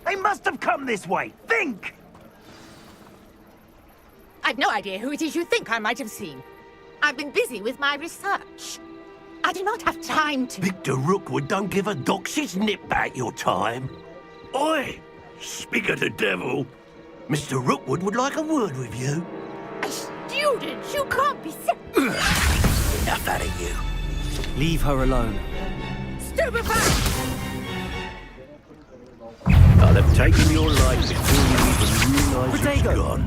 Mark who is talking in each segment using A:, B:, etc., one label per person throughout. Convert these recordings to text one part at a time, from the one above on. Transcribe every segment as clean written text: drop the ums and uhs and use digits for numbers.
A: They must have come this way. Think!
B: I've no idea who it is you think I might have seen. I've been busy with my research. I do not have time to...
A: Victor Rookwood don't give a doxy's nip back your time. Oi! Speak of the devil. Mr. Rookwood would like a word with you.
B: A student? You can't be sick.
A: Enough out of you.
C: Leave her alone.
B: Stupefy!
A: I'll have taken your life before you even realise it's gone.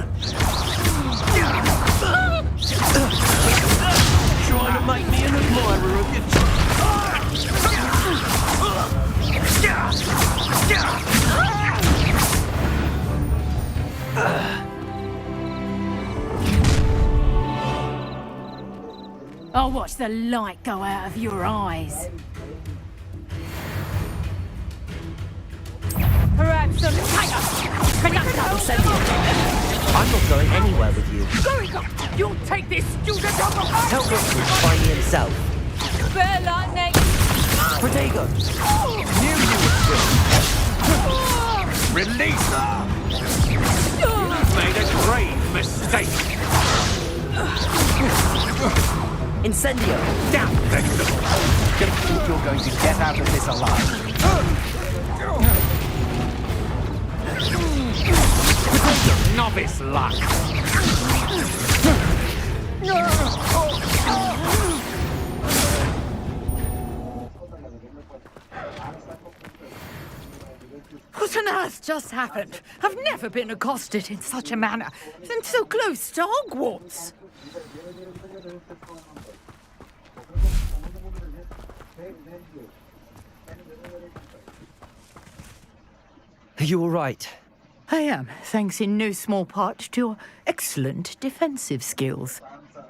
A: Trying to make me an admirer of your...
D: I'll watch the light go out of your eyes. Perhaps some
C: I'm not going anywhere with you.
D: Going up! You'll take this student off of us!
C: Tell Rookwood to find me himself.
D: Bear lightning!
C: Protego! Knew you would do.
A: Release her! You've made a grave mistake.
C: Incendio!
A: Down, vegetable!
E: Don't think you're going to get out of this alive.
A: Novice luck!
D: What on earth just happened? I've never been accosted in such a manner, and so close to Hogwarts.
C: Are you all right?
D: I am, thanks in no small part to your excellent defensive skills.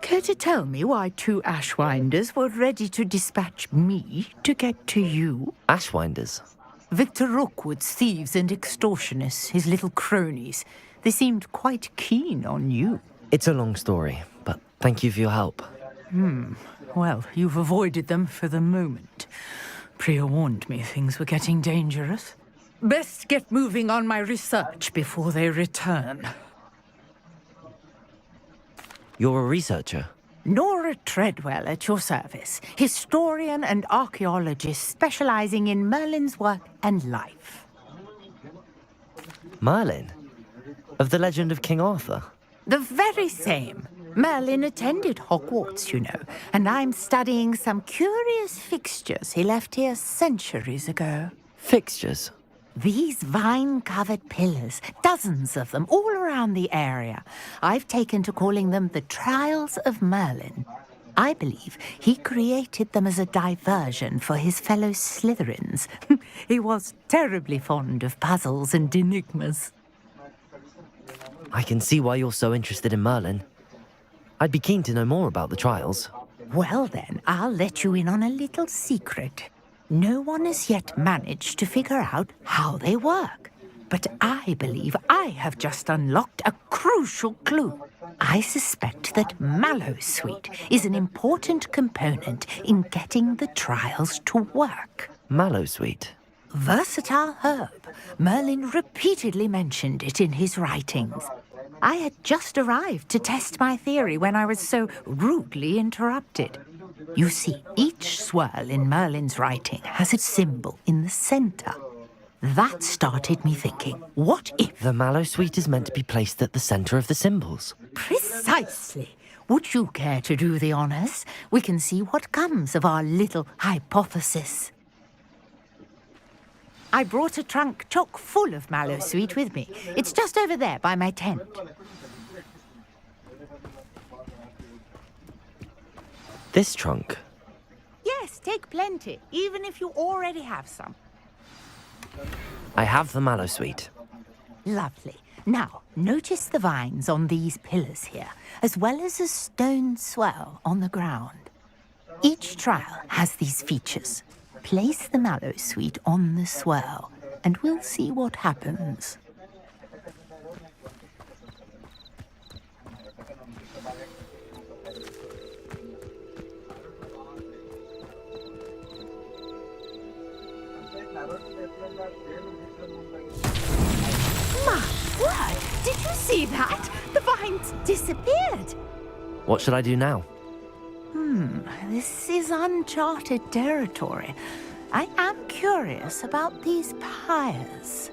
D: Care to tell me why two Ashwinders were ready to dispatch me to get to you?
C: Ashwinders?
D: Victor Rookwood's thieves and extortionists, his little cronies. They seemed quite keen on you.
C: It's a long story, but thank you for your help.
D: Well, you've avoided them for the moment. Priya warned me things were getting dangerous. Best get moving on my research before they return.
C: You're a researcher?
D: Nora Treadwell at your service, historian and archaeologist specializing in Merlin's work and life.
C: Merlin? Of the legend of King Arthur?
D: The very same. Merlin attended Hogwarts, you know, and I'm studying some curious fixtures he left here centuries ago.
C: Fixtures?
D: These vine-covered pillars, dozens of them, all around the area. I've taken to calling them the Trials of Merlin. I believe he created them as a diversion for his fellow Slytherins. He was terribly fond of puzzles and enigmas.
C: I can see why you're so interested in Merlin. I'd be keen to know more about the trials.
D: Well then, I'll let you in on a little secret. No one has yet managed to figure out how they work. But I believe I have just unlocked a crucial clue. I suspect that Mallowsweet is an important component in getting the trials to work.
C: Mallowsweet?
D: Versatile herb. Merlin repeatedly mentioned it in his writings. I had just arrived to test my theory when I was so rudely interrupted. You see, each swirl in Merlin's writing has its symbol in the center. That started me thinking, what if...
C: The Mallowsweet is meant to be placed at the center of the symbols.
D: Precisely. Would you care to do the honors? We can see what comes of our little hypothesis. I brought a trunk chock full of mallow sweet with me. It's just over there by my tent.
C: This trunk?
D: Yes, take plenty, even if you already have some.
C: I have the mallow sweet.
D: Lovely. Now, notice the vines on these pillars here, as well as a stone swell on the ground. Each trial has these features. Place the mallow sweet on the swell, and we'll see what happens. My word! Did you see that? The vines disappeared.
C: What should I do now?
D: This is uncharted territory. I am curious about these pyres.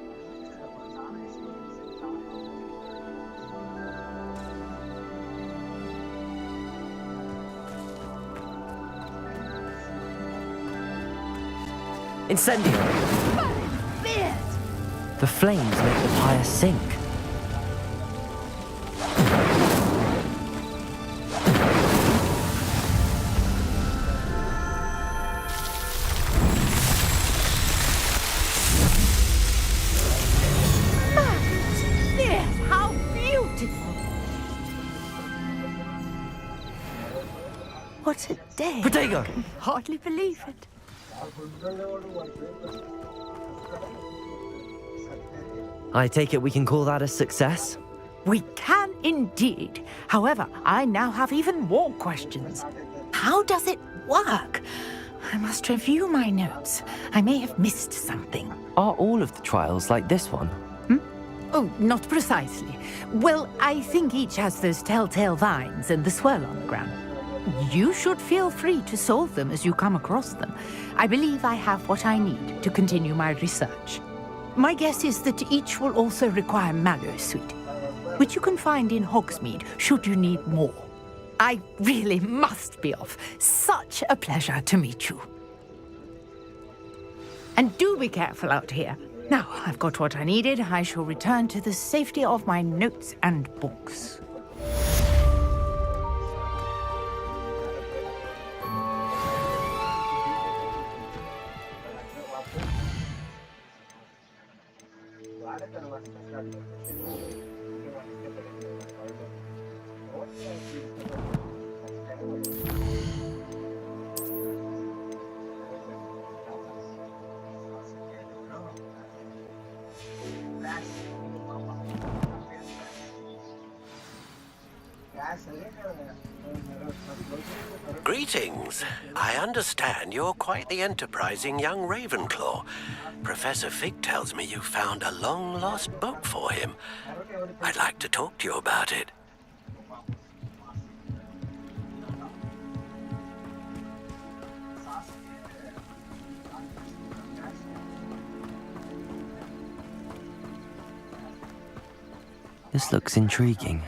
C: Incendio!
D: Beard!
C: The flames make the pyre sink.
D: Beard, how beautiful! What a day!
C: Protego!
D: I can hardly believe it.
C: I take it we can call that a success?
D: We can indeed. However, I now have even more questions. How does it work? I must review my notes. I may have missed something.
C: Are all of the trials like this one?
D: Oh, not precisely. Well, I think each has those telltale vines and the swirl on the ground. You should feel free to solve them as you come across them. I believe I have what I need to continue my research. My guess is that each will also require mallow sweet, which you can find in Hogsmeade should you need more. I really must be off. Such a pleasure to meet you. And do be careful out here. Now, I've got what I needed. I shall return to the safety of my notes and books.
A: Greetings. I understand you're quite the enterprising young Ravenclaw. Professor Fig tells me you found a long-lost book for him. I'd like to talk to you about it.
C: This looks intriguing.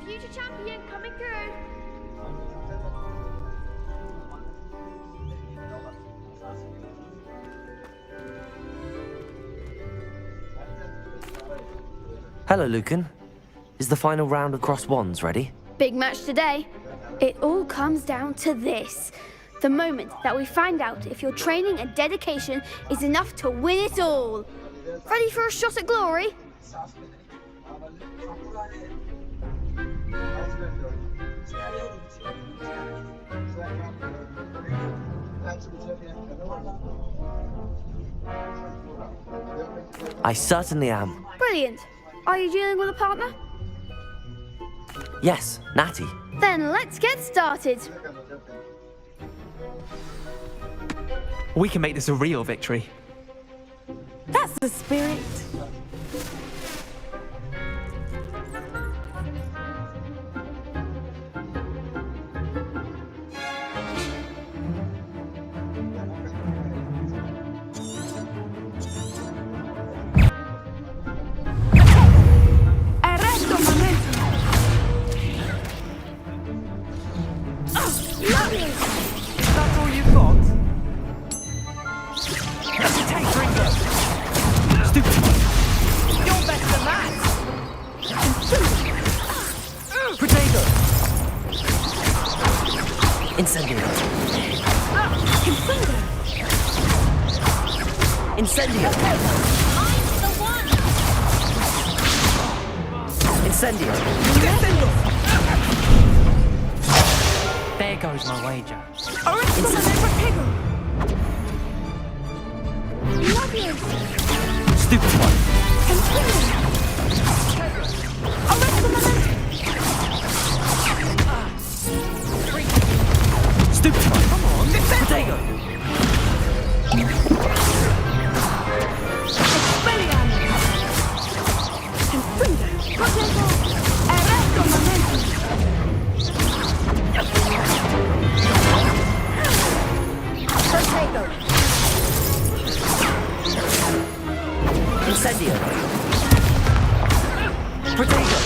F: Future champion coming through.
C: Hello, Lucan. Is the final round of cross wands ready?
F: Big match today. It all comes down to this. The moment that we find out if your training and dedication is enough to win it all. Ready for a shot at glory?
C: I certainly am.
F: Brilliant. Are you dealing with a partner?
C: Yes, Natty.
F: Then let's get started.
E: We can make this a real victory.
B: That's the spirit.
E: That's all you've got? Take Ringo! Stupid! You're better than that! Potato!
C: Incendio. Incendio. Incendio.
E: There goes my wager.
C: Stupid one. Stupid one. Come on. Potato. Incendio. Potato.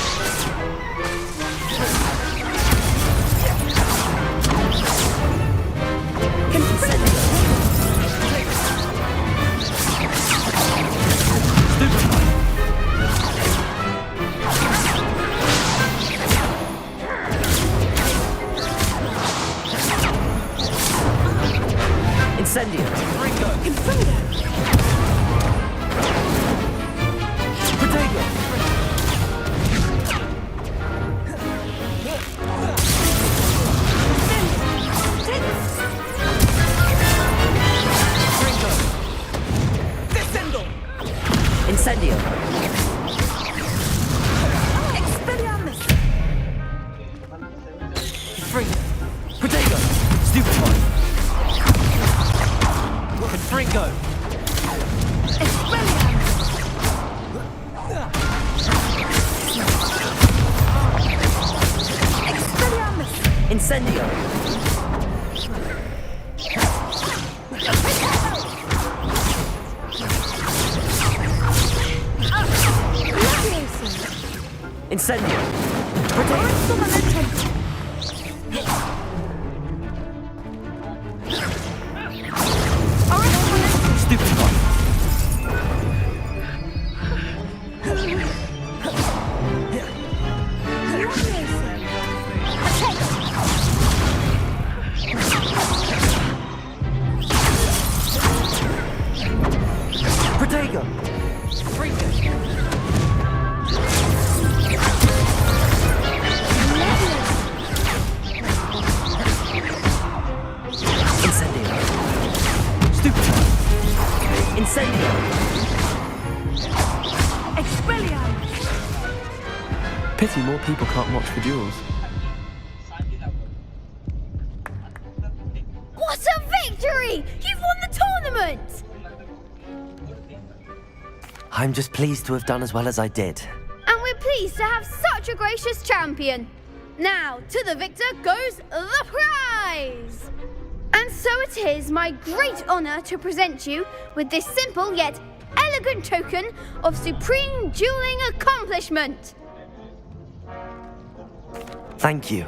C: Incendio. Potato. Incendio. Potato. Stupid one.
E: Confringo!
C: Incendio. Incendio. Potato. Stupid one. Potato. Incendio. Stupid one. Incendio.
G: Pity more people can't watch the duels.
F: What a victory! You've won the tournament!
C: I'm just pleased to have done as well as I did.
F: And we're pleased to have such a gracious champion. Now, to the victor goes the prize! And so it is my great honor to present you with this simple yet elegant token of supreme dueling accomplishment.
C: Thank you.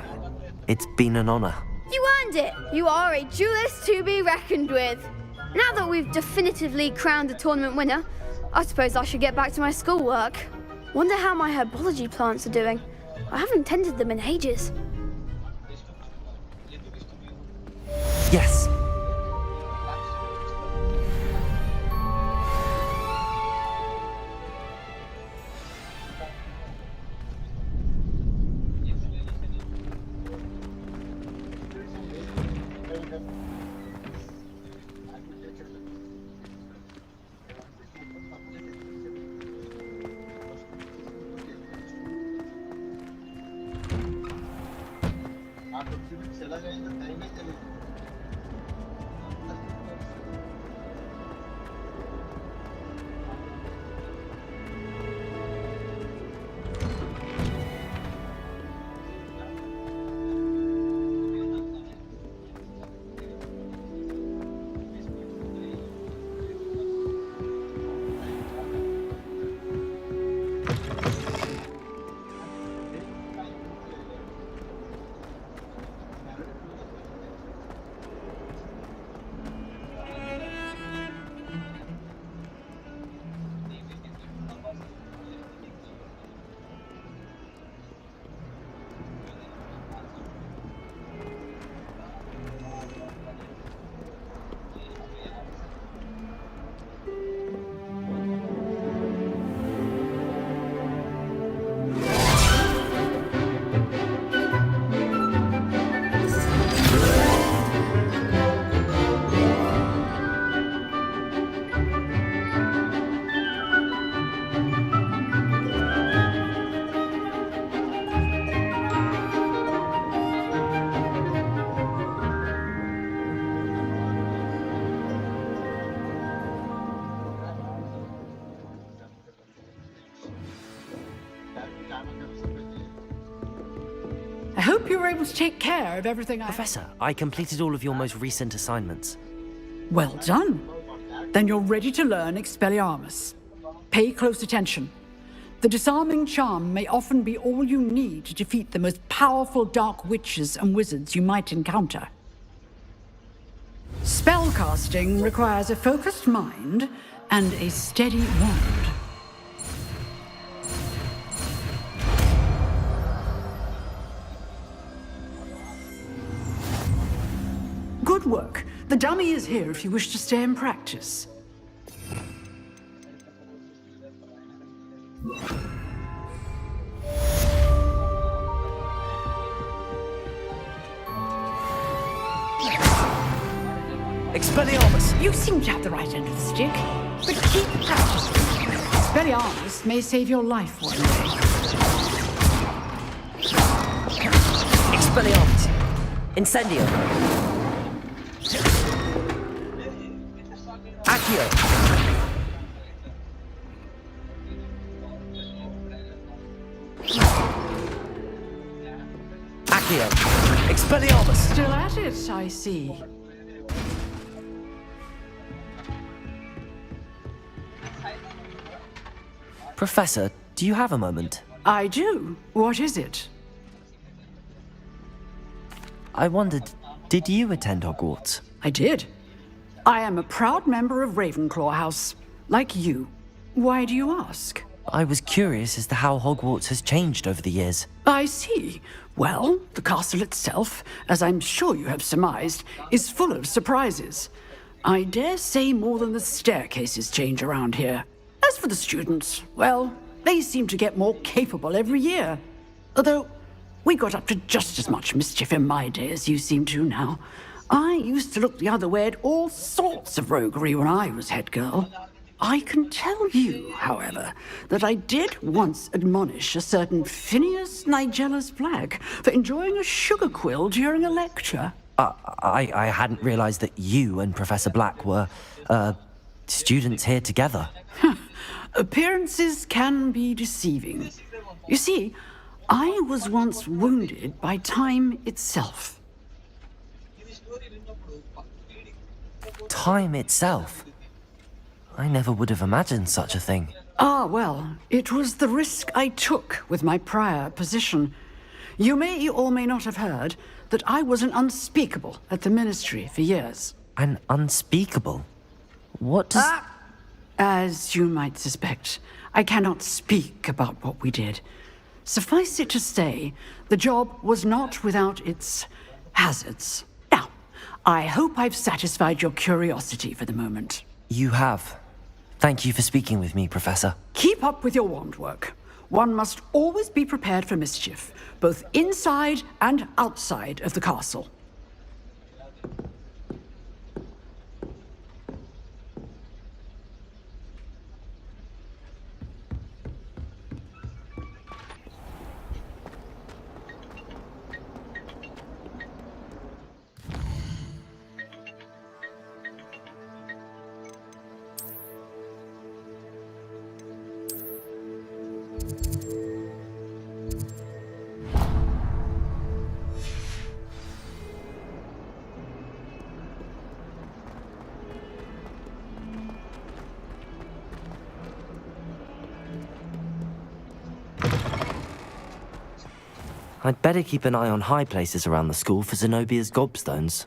C: It's been an honor.
F: You earned it. You are a duelist to be reckoned with. Now that we've definitively crowned the tournament winner, I suppose I should get back to my schoolwork. Wonder how my herbology plants are doing. I haven't tended them in ages.
C: Yes.
H: I hope you were able to take care of everything
C: Professor, I completed all of your most recent assignments.
H: Well done. Then you're ready to learn Expelliarmus. Pay close attention. The disarming charm may often be all you need to defeat the most powerful dark witches and wizards you might encounter. Spellcasting requires a focused mind and a steady wand. Good work. The dummy is here if you wish to stay and practice.
C: Expelliarmus!
H: You seem to have the right end of the stick, but keep practicing. Expelliarmus may save your life one day.
C: Expelliarmus! Incendio! Accio! Accio! Expelliarmus!
H: Still at it, I see.
C: Professor, do you have a moment?
H: I do. What is it?
C: I wondered, did you attend Hogwarts?
H: I did. I am a proud member of Ravenclaw House, like you. Why do you ask?
C: I was curious as to how Hogwarts has changed over the years.
H: I see. Well, the castle itself, as I'm sure you have surmised, is full of surprises. I dare say more than the staircases change around here. As for the students, well, they seem to get more capable every year. Although, we got up to just as much mischief in my day as you seem to now. I used to look the other way at all sorts of roguery when I was head girl. I can tell you, however, that I did once admonish a certain Phineas Nigellus Black for enjoying a sugar quill during a lecture.
C: I hadn't realized that you and Professor Black were, students here together.
H: Appearances can be deceiving. You see, I was once wounded by time itself.
C: Time itself? I never would have imagined such a thing.
H: Ah, well, it was the risk I took with my prior position. You may or may not have heard that I was an unspeakable at the Ministry for years.
C: An unspeakable? What does...
H: As you might suspect, I cannot speak about what we did. Suffice it to say, the job was not without its hazards. Now, I hope I've satisfied your curiosity for the moment.
C: You have. Thank you for speaking with me, Professor.
H: Keep up with your wand work. One must always be prepared for mischief, both inside and outside of the castle.
C: I'd better keep an eye on high places around the school for Zenobia's gobstones.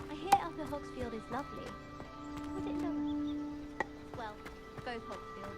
I: I hear Upper Hogsfield is lovely. Was it lovely? Well, go Hogsfield.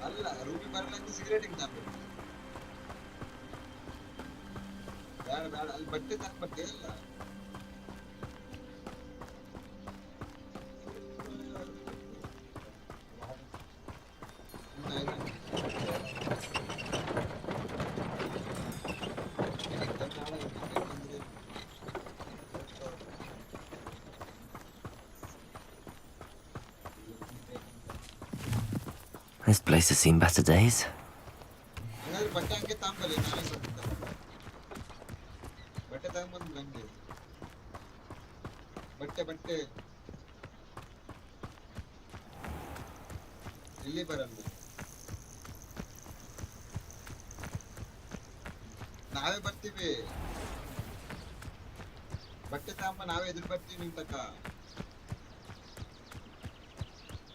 J: ಅಲ್ಲ Ruby ಬರ್ಲಂತ cigarette ಹಿಂಗ್ತಾನೆ ಬೇಡ ಬೇಡ ಅಲ್ಲಿ ಬಟ್ಟೆ ತಕ್ಕ ಬಟ್ಟೆ ಅಲ್ಲ
C: This place has seen better days.
J: ಬಟ್ಟೆ ಹಂಗೆ ತಾಂಬಲ್ಲಿ ನಾಳೆ ಬಟ್ಟೆ ತಗೊಂಬಂದು ನಂಗೆ ಬಟ್ಟೆ ಇಲ್ಲಿ ಬರಲ್ಲ. ನಾವೇ ಬರ್ತೀವಿ. ಬಟ್ಟೆ ತಗೊಂಬ, ನಾವೇ ಎದುರು ಬರ್ತೀವಿ ನಿಮ್ ತಕ.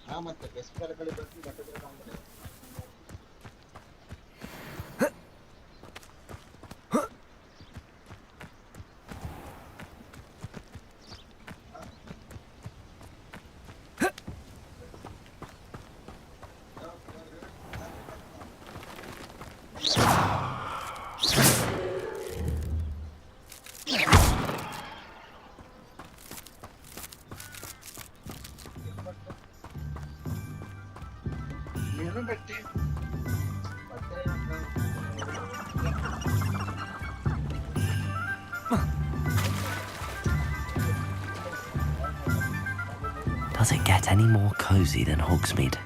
J: ಹಾ ಮತ್ತೆ ಬೆಸ್ಟ್ ಕಡೆ ಬರ್ತೀವಿ, ಬಟ್ಟೆ ತಗೊಂಬ. ಏನು ಬಟ್ಟೆ
C: Does it get any more cozy than Hogsmeade?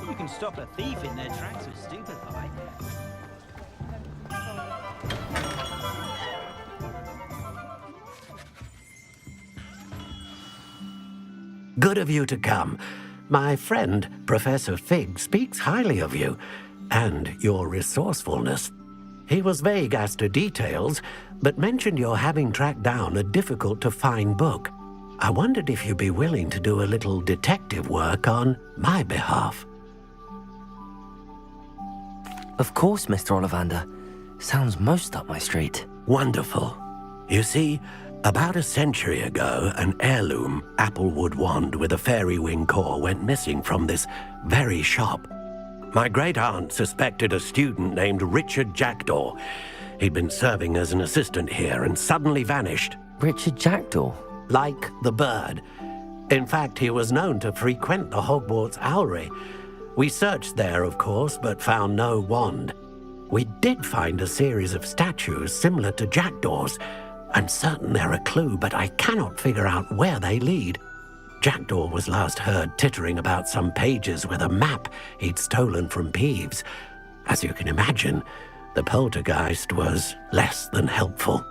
K: You can stop a thief in their tracks with stupefy.
A: Good of you to come. My friend, Professor Fig, speaks highly of you and your resourcefulness. He was vague as to details, but mentioned your having tracked down a difficult-to-find book. I wondered if you'd be willing to do a little detective work on my behalf.
C: Of course, Mr. Ollivander. Sounds most up my street.
A: Wonderful. You see, about a century ago, an heirloom applewood wand with a fairy wing core went missing from this very shop. My great-aunt suspected a student named Richard Jackdaw. He'd been serving as an assistant here and suddenly vanished.
C: Richard Jackdaw?
A: Like the bird. In fact, he was known to frequent the Hogwarts Owlery. We searched there, of course, but found no wand. We did find a series of statues similar to Jackdaw's. I'm certain they're a clue, but I cannot figure out where they lead. Jackdaw was last heard tittering about some pages with a map he'd stolen from Peeves. As you can imagine, the poltergeist was less than helpful.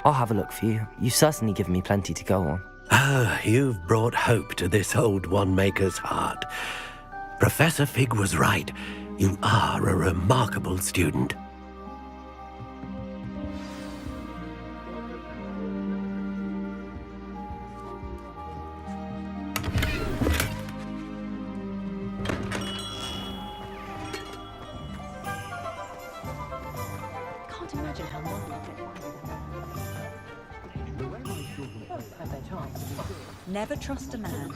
C: I'll have a look for you. You've certainly given me plenty to go on.
A: Ah, you've brought hope to this old one-maker's heart. Professor Fig was right. You are a remarkable student.
I: Can't imagine how modern
L: Never trust a man.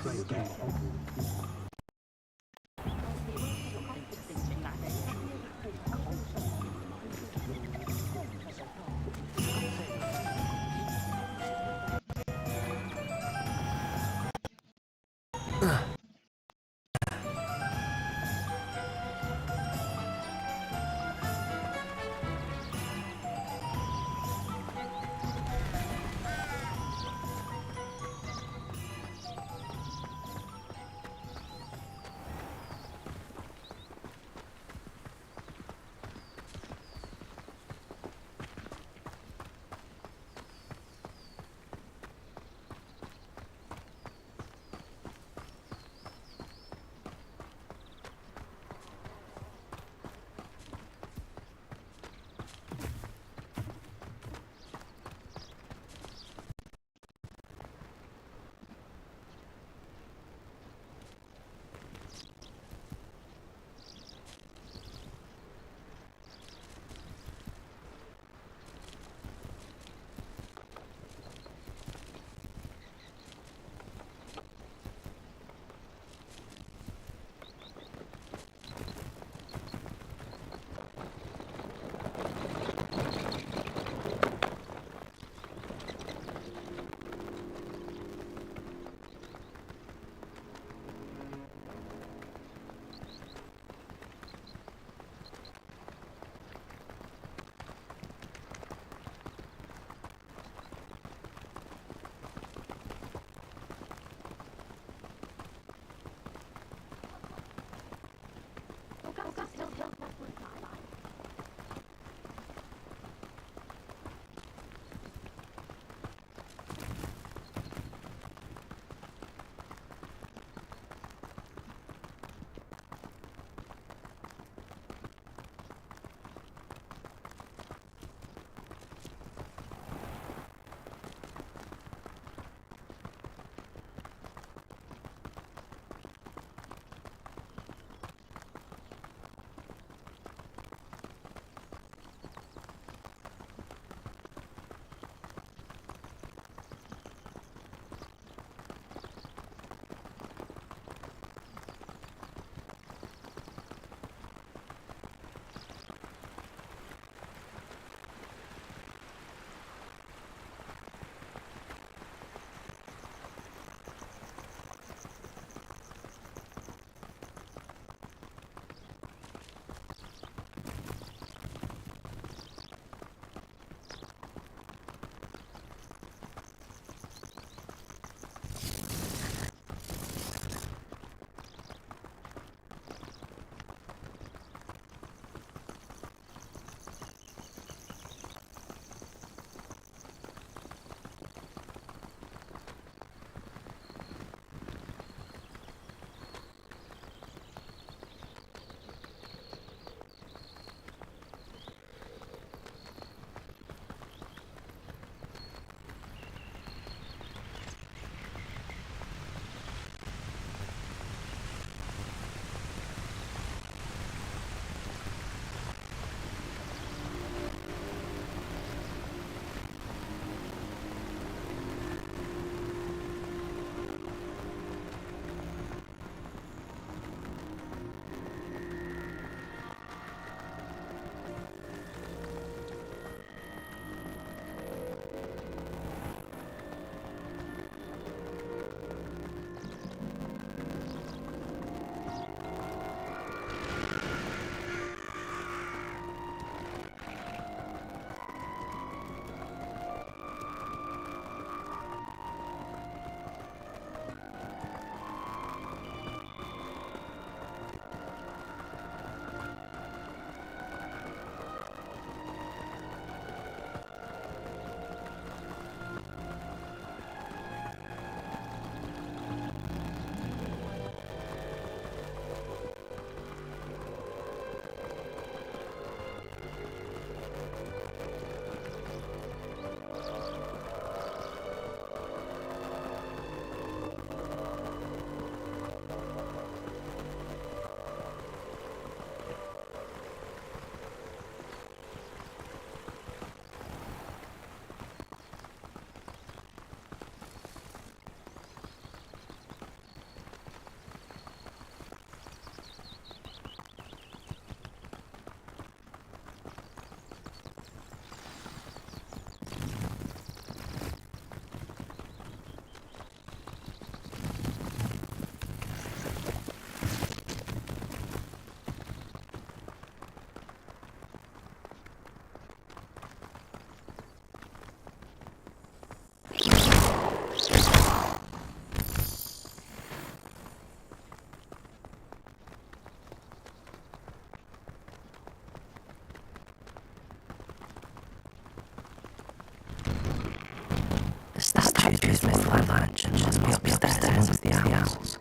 C: mansion must be upstairs amongst the owls.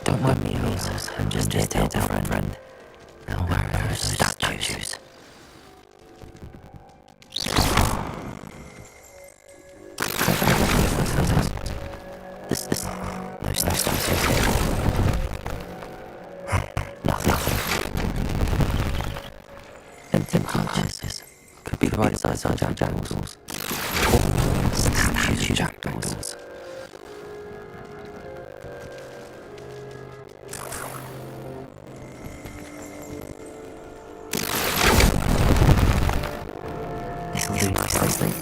C: Don't mind me, owls. I'm just here to help a friend. Now where are those statues? This, no statues here. Nothing. Empty pouches. Could be the right size of jackdaws. Or statue jackdaws. This'll do nicely.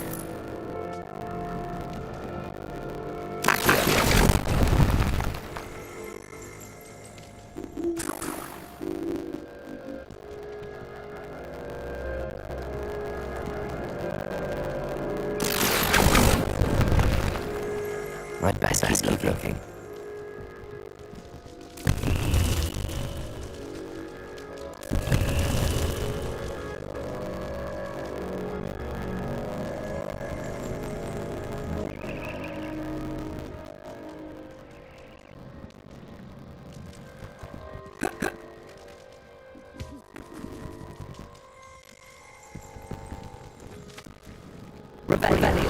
C: I'd best keep looking. Rebellion.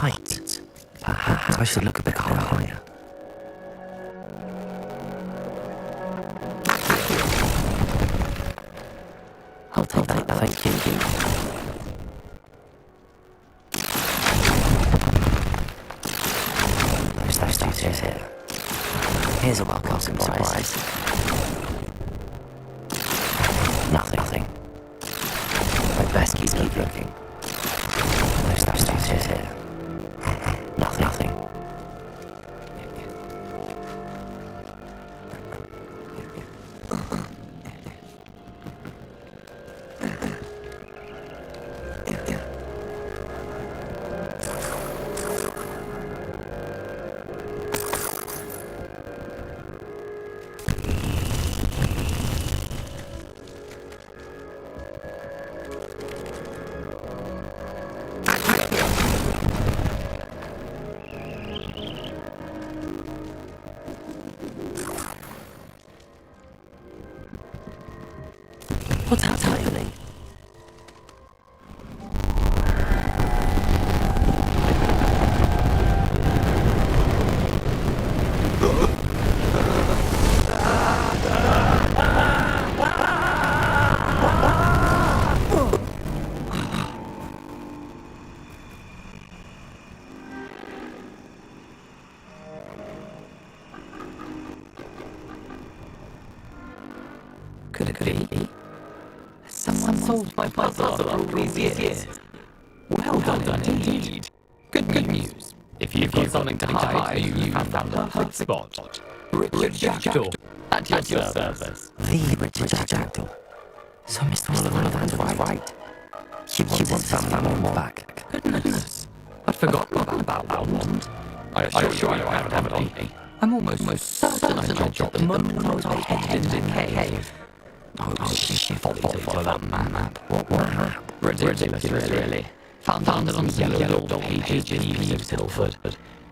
C: Height. Perhaps I should look a bit higher. I'll take that, thank you. Those statues here. Here's a welcome surprise. Nothing. I'd best keep looking. Those statues here. Nothing. What's happening? Could it be? Someone solved my puzzle after all these years. Well done indeed. Good news. If you've got something to hide, you have found the perfect spot. Richard Jackdaw, at your service. The Richard Jackdaw. So Mr. Oliver's right. He wants some more back. Goodness. I'd forgotten about that wand. I assure you I have it on me. I'm almost certain I dropped the moment I was headed into the cave. Oh, she follow that map. What map? Ridiculous, really. Found it on some yellow pages in Tilford.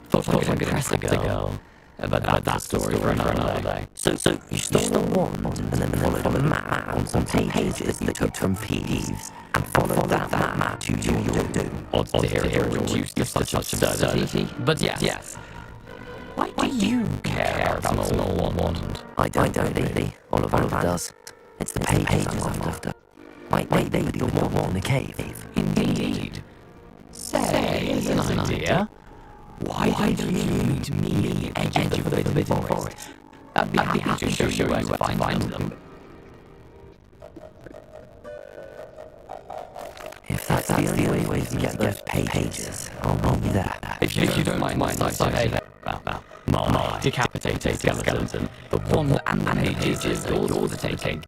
C: Thought I could impress the girl. But that's story for another day. So you stole the wand and then followed a map on some pages that you took from Peeves and followed that map to your doom. Odd to hear it reduced to such absurdity. But yes. Why do you care about small wand?
A: I don't really. Oliver does. It's the pages I'm after. Might they be the one in the cave?
C: Indeed. Say, here's an idea. Why don't you meet me at the edge of the forbidden forest? I'd be happy to show you where to find them.
A: If that's the only way to get those pages, I'll be there.
C: If you don't mind citing my decapitated skeleton, the wand and the pages are yours to take.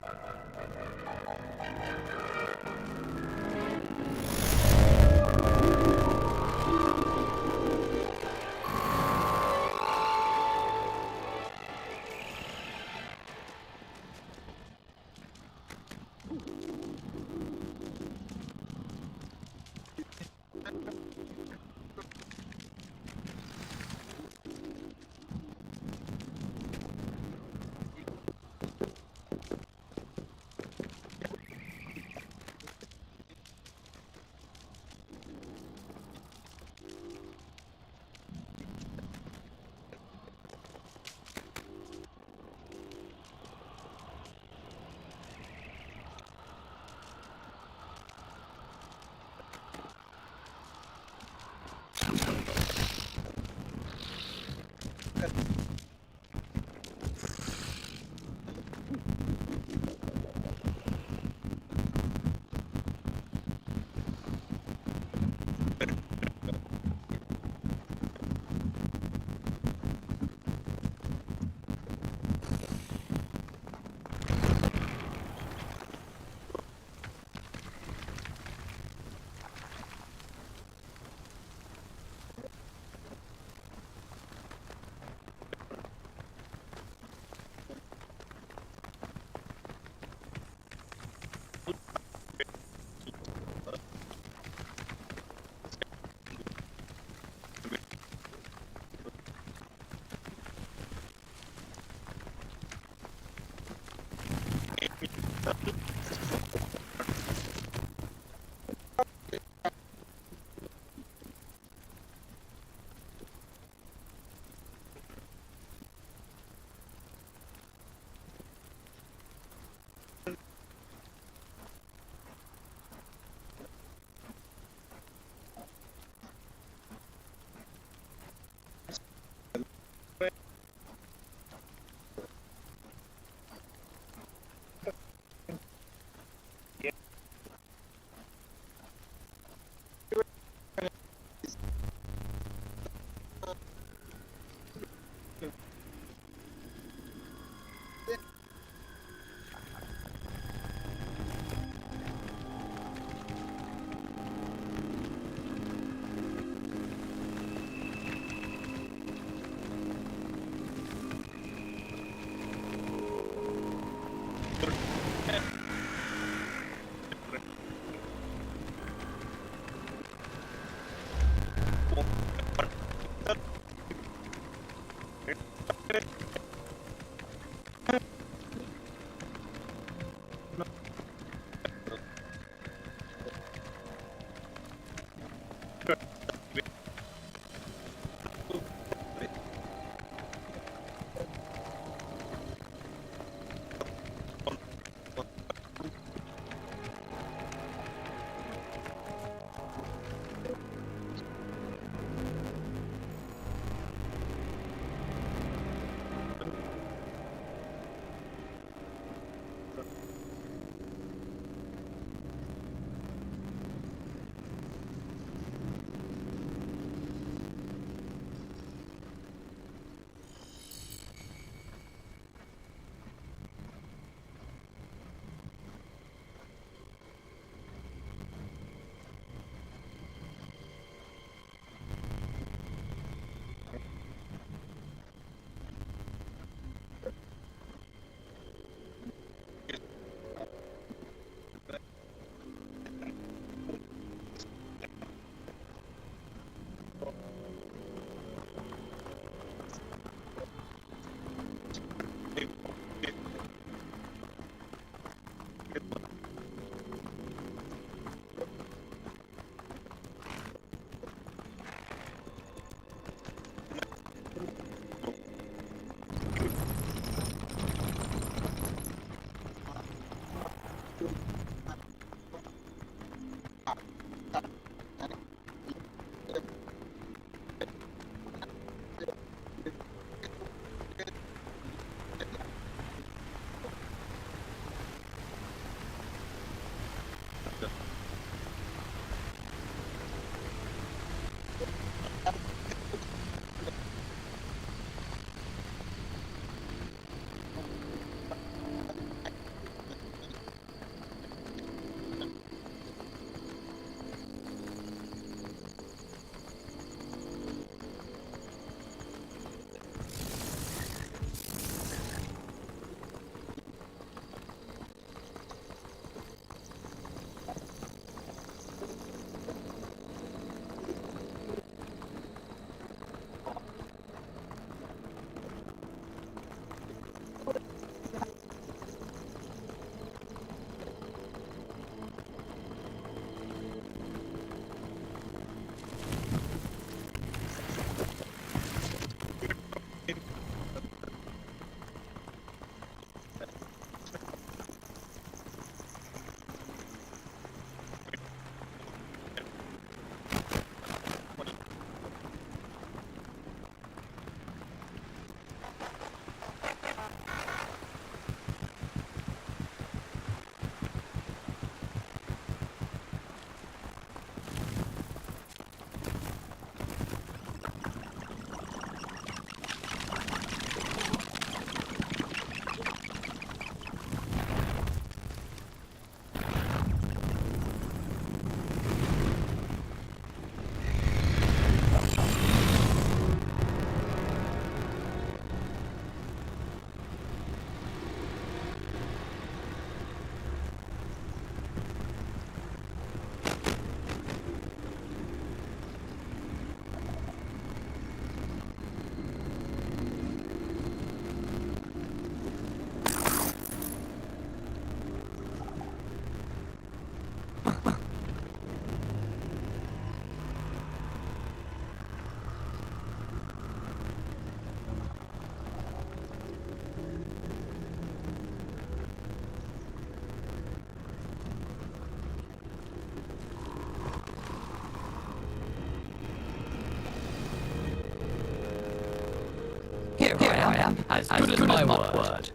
C: Here I am, as good as my word.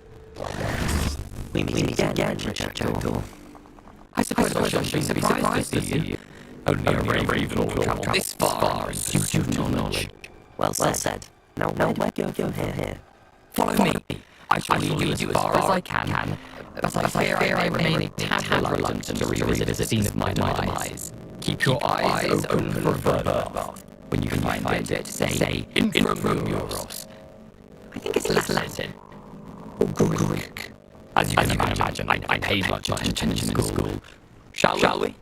A: We meet again, Jackdaw.
C: I suppose I shouldn't be surprised to see you. Only a Ravenclaw traveled this far and suit your knowledge.
A: Well said. Now where do you go from here?
C: Follow me. I shall lead you as far as I can, but I fear I remain a tad reluctant to revisit the scene of my demise. Keep your eyes open for a birth. When you find it, say Intramuros. I think it's Latin. Or Greek. As you can imagine, I paid much attention in school. Shall we?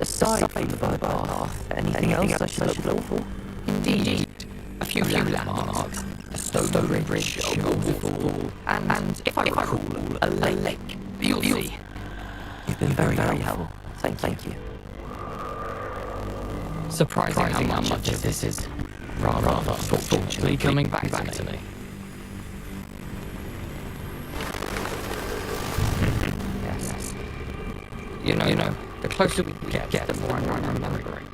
A: Aside from the bath, anything else I should look for?
C: Indeed. A few landmarks. A stone bridge, a waterfall, and if I recall, a lake. You'll see.
A: You've been very helpful. Thank you.
C: Surprising how much of this is rather fortunately coming back to me. Yes. You know, the closer we get, the more I'm remembering.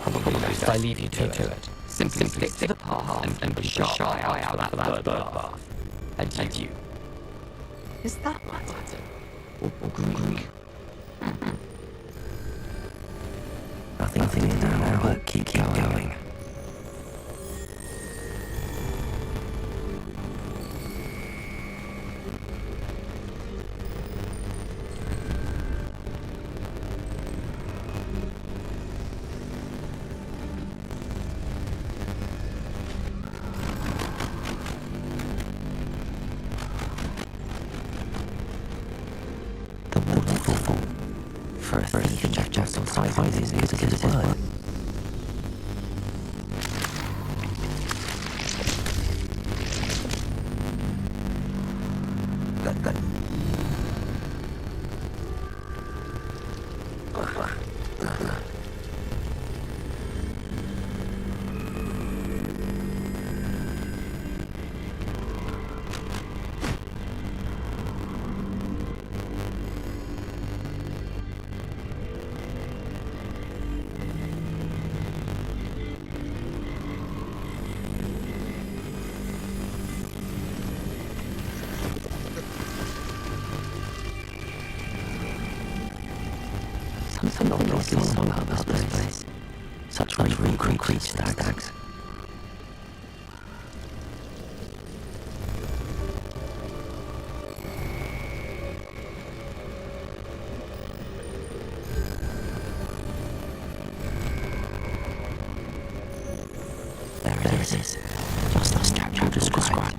C: Probably best I leave you to it. Simply stick to the path and be sharp eye out for that bird path. Adieu. Is that Latin? Or Greek?
A: Nothing to do now, but keep going. The waterfall. For a thief in Jackdaw size is as good as his word. Some lost song about this place. Such real concrete stacks. There it is. Just as Jackdaw described.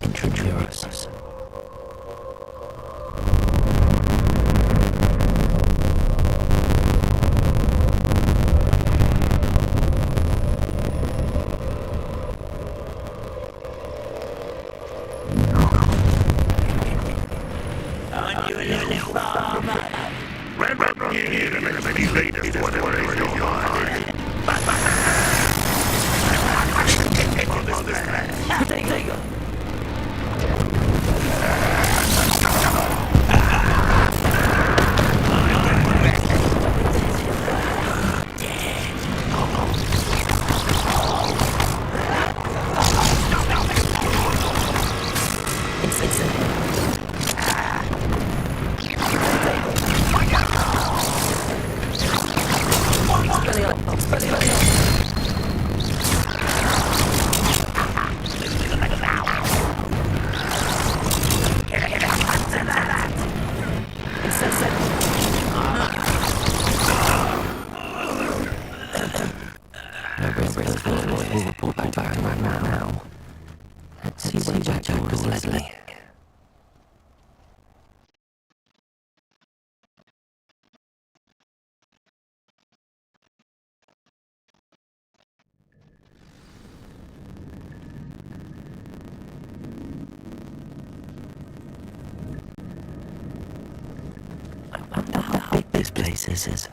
A: Intramuros. We'll report back to her right now. Let's see what Jackdaw calls Leslie. I wonder how big this place is.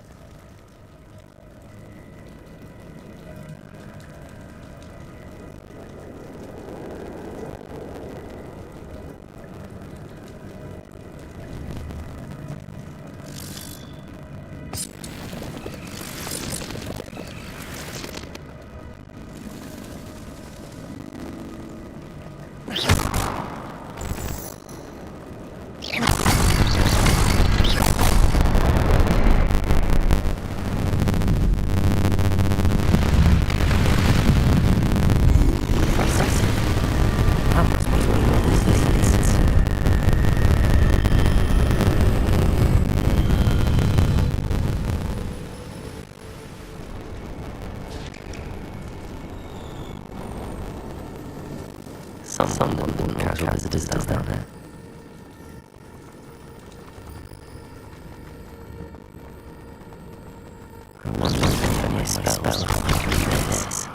C: casual visitors does down there. I wonder if any spells like this.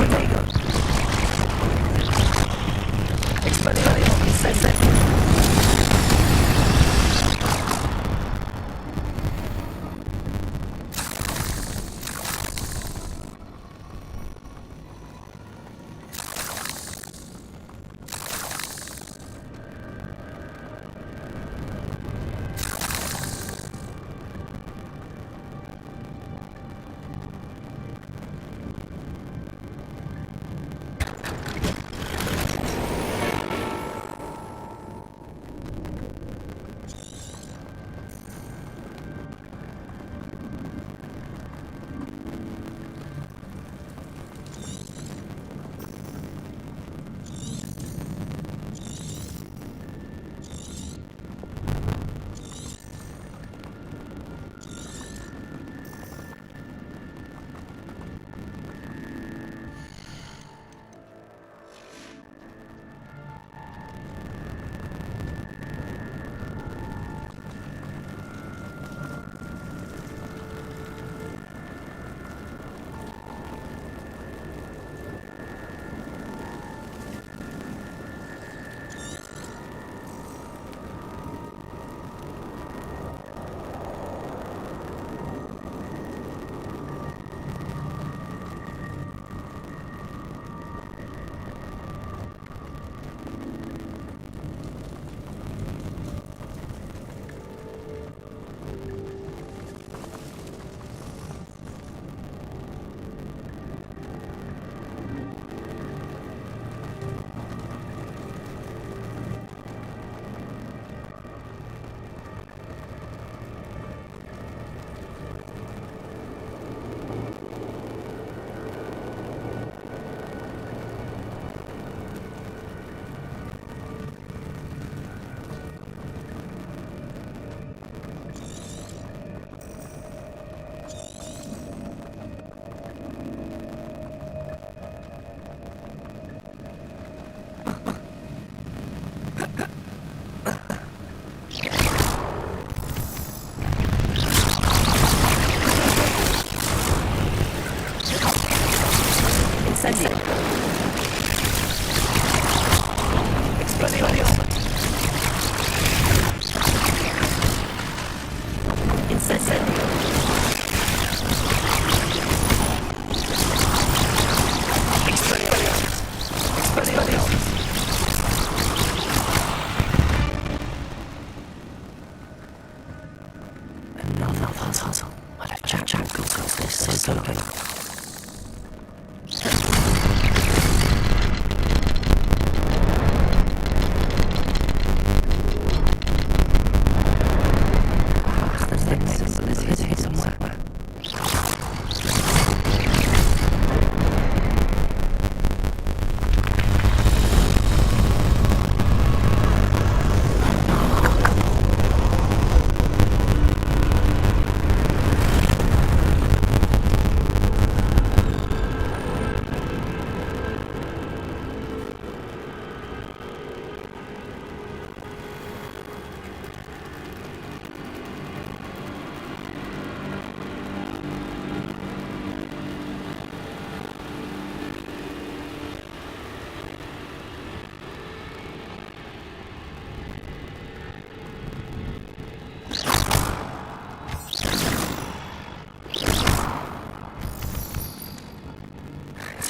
C: Potato. Incendio. Explosión. Incendio. Another puzzle. What if Jack got this so good?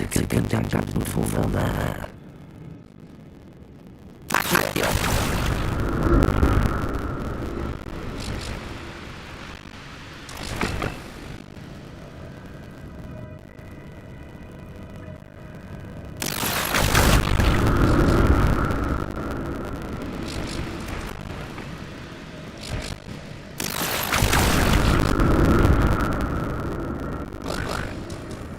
C: It's a good job to fulfill that.